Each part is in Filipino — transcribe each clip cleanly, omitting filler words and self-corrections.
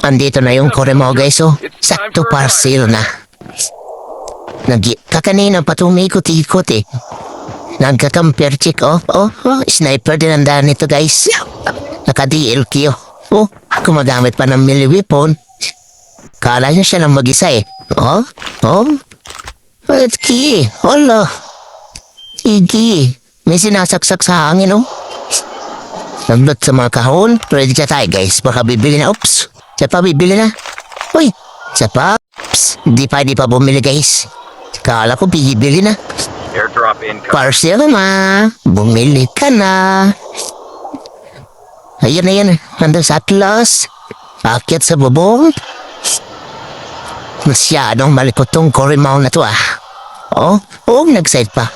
Andito na yung kore mo guys, oh. Sakto parcel na. Kakanina pa tumikot-ikot eh. Nagka-compare check, oh. Sniper din ang daan nito guys. Naka-DLQ, oh. Gumagamit pa ng melee weapon. Kala niya siya lang mag-isa eh. It's key. Hala. Sige. May sinasaksak sa hangin, oh. Nagdot sa mga kahon. Ready ka tayo guys. Baka bibili na. Oops. Siya pa bibili na. Uy. Siya pa. Oops. Di pa bumili guys. Kala ko bibili na. Parcel na. Bumili ka na. Ayan. Nandun sa atlas. Akyat sa bubong. Masyadong malikot tong Corrimao na to ah. Nag-side pa.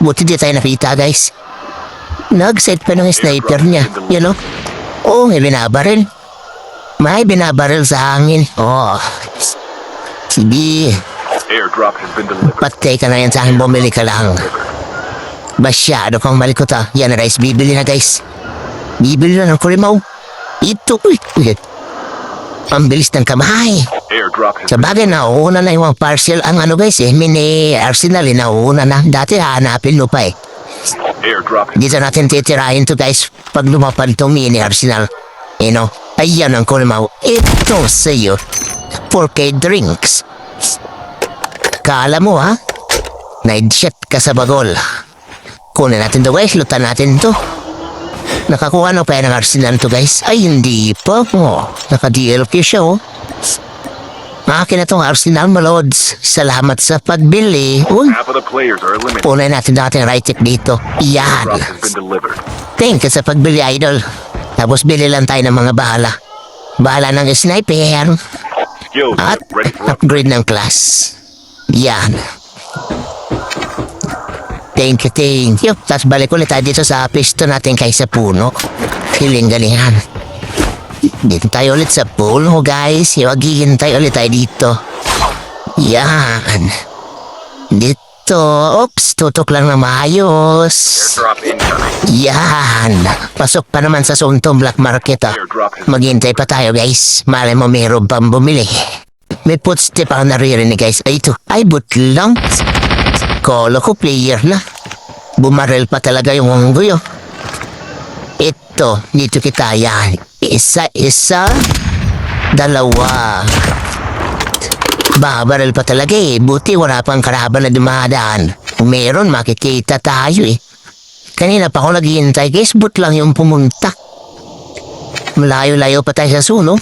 Buti di tayo nakita guys. Nag-side pa ng sniper niya. You know? May binabaril. May binabaril sa hangin. Sige. Patay ka na yan sa akin, bumili ka lang. Masyado kang malikot ah. Yan guys, bibili na guys. Bibili na ng Corrimao. Ito. Ang bilis ng kamay. Sa bagay, nauuna na yung parcel. Ang guys mini arsenal nauuna na. Dati hahanapin mo pa eh. Dito natin titirahin to guys. Pag lumapad itong mini arsenal. Ayan ang Corrimao. Ito sa'yo. 4K drinks. Kala mo ha? Night-shot ka sa bagol. Kunin natin to guys. Lutan natin to. Nakakuha na pa yan ng arsenal to guys. Ay hindi pa po. Naka-DLQ siya Akin na tong arsenal malods. Salamat sa pagbili. Punay natin right tip dito. Yan. Thank you sa pagbili idol. Tapos bili lang tayo ng mga bahala. Bahala ng sniper. At upgrade ng class. Yan. Thank you. Tapos balik ulit tayo dito sa pisto natin kaysa puno. Galingan. Dito tayo ulit sa puno guys. Maghihintay ulit tayo dito. Yan. Dito. Oops, tutok lang na maayos. Yan. Pasok pa naman sa Suntong Black Market Maghintay pa tayo guys. Malay mo mayroon pang bumili. May footstep ako naririnig guys. Ay ito. Ay but lang. Kolo ko player na. Bumarel pa talaga yung unggoy Ito, dito kita yan. Isa, dalawa. Babarel pa talaga Buti wala pang karaban na dumadaan. Kung meron, makikita tayo Kanina pa ako naghihintay guys. But lang yung pumunta. Malayo-layo pa tayo sa suno.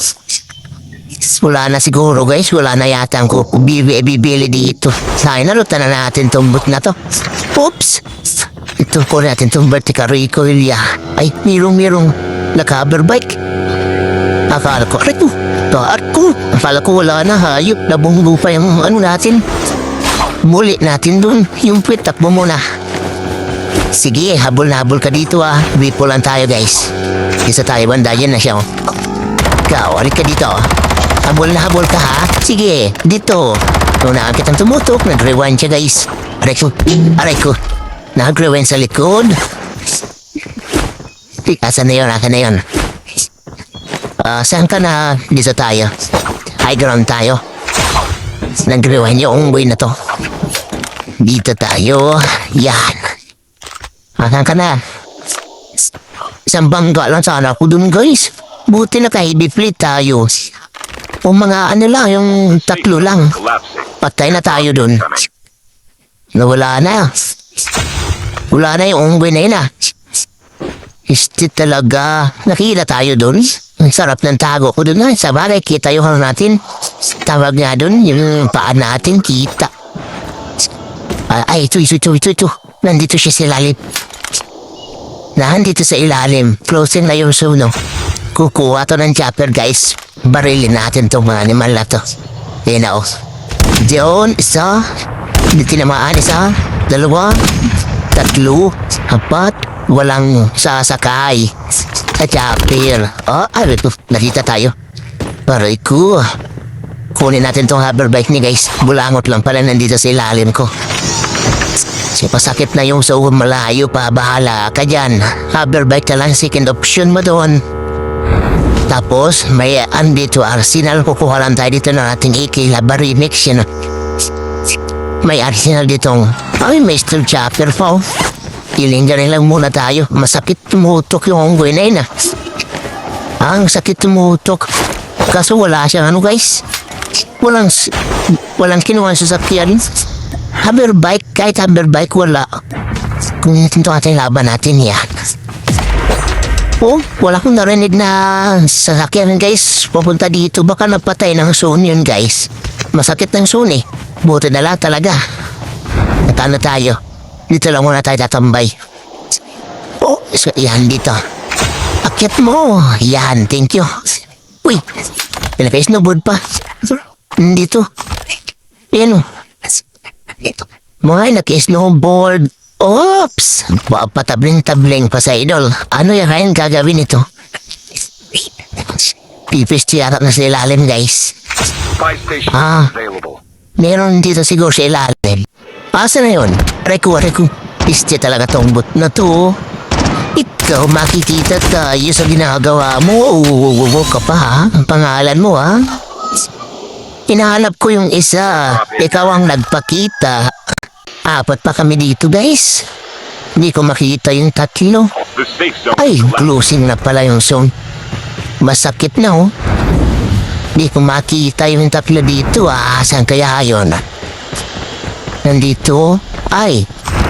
Wala na siguro guys. Wala na yata ang bibili dito. Sayang nalutan na natin tong boot na to. Oops. Ito ko natin tong vertical recoil Ay, mirong naka-hover bike. Akala ko, akala ko wala na hayop. Nabunggo pa yung natin. Muli natin dun. Yung pwit, takbo muna. Sige, habol na habol ka dito Bipo lang tayo guys. Isa tayo banda, yan na siya Ikaw, alit ka dito Habol na habol ka Sige, dito. Nunaan kitang tumutok. Nag-rewind siya guys. Aray ko. Nag-rewind sa likod. Asan na yun? Saan ka na? Dito tayo. High ground tayo. Nag-rewind yung unggoy na to. Dito tayo. Yan. Saan ka na? Isang bangga lang sana ako dun guys. Buti na heavy fleet tayo. O mga yung tatlo lang. Patay na tayo dun. Nawala na. Wala na yung unggoy na yun talaga. Nakita tayo dun. Ang sarap ng tago ko dun Sa bagay, kita yung natin. Tawag nga dun, yung paan natin, kita. Ay, ito. Nandito siya sa ilalim. Nandito sa ilalim. Closing na yung suno. Kukuha to ng chopper guys. Barilin natin tong mga animal na to. Diyon, isa. Hindi tinamaan, isa. Dalawa. Tatlo. Apat. Walang sasakay. Sa chopper. Nakita tayo. Aray ko. Kunin natin tong hoverbike ni guys. Bulangot lang pala nandito sa ilalim ko. Pasakit na yung malayo pa. Bahala ka dyan. Hoverbike na lang second option mo doon. Tapos, may andito arsenal. Kukuha lang tayo dito ng ating AK Labari mix. Yan. May arsenal ditong. Ay, may steel chopper pa oh. Ilingarin lang muna tayo. Masakit tumutok yung onggoy na yun ah. Ang sakit tumutok. Kaso wala siyang ano guys. Walang kinuha sa sasakyan. Hoverbike, kahit hoverbike wala. Kung ito natin laban natin yan. Oh, wala akong narinig na sasakyan guys. Pupunta dito, baka napatay ng zone yun guys. Masakit ng zone eh. Buti na lang talaga. Natano tayo. Dito lang muna tayo tatambay. Oh, so yan dito. Akyat mo. Yan, thank you. Uy, pinaka-snowboard pa. Dito. Yan o. Mga naka-snowboard. Oops! Patabling-tabling pa sa idol. Ano yung kain gagawin ito? Pipis tiyata na sa ilalim, guys. Meron dito siguro sa ilalim. Asa na yun? Reku. Pisti talaga tong bot na to. Ikaw makikita tayo sa ginagawa mo. Uuwo ka pa ha? Ang pangalan mo ha? Hinahanap ko yung isa. Ikaw ang nagpakita. Apat pa kami dito guys. Hindi ko makita yung tatlo. Ay, closing na pala yung zone. Masakit na oh. Hindi ko makita yung tatlo dito ah. Saan kaya yun? Nandito. Ay,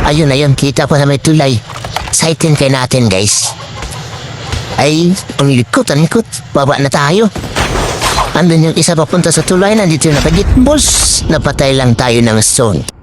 ayun na yun. Kita ko na may tulay. Sightin kay natin guys. Ay, ang likot. Baba na tayo. Andun yung isa papunta sa tulay. Nandito yung nakagitbos. Napatay lang tayo ng zone.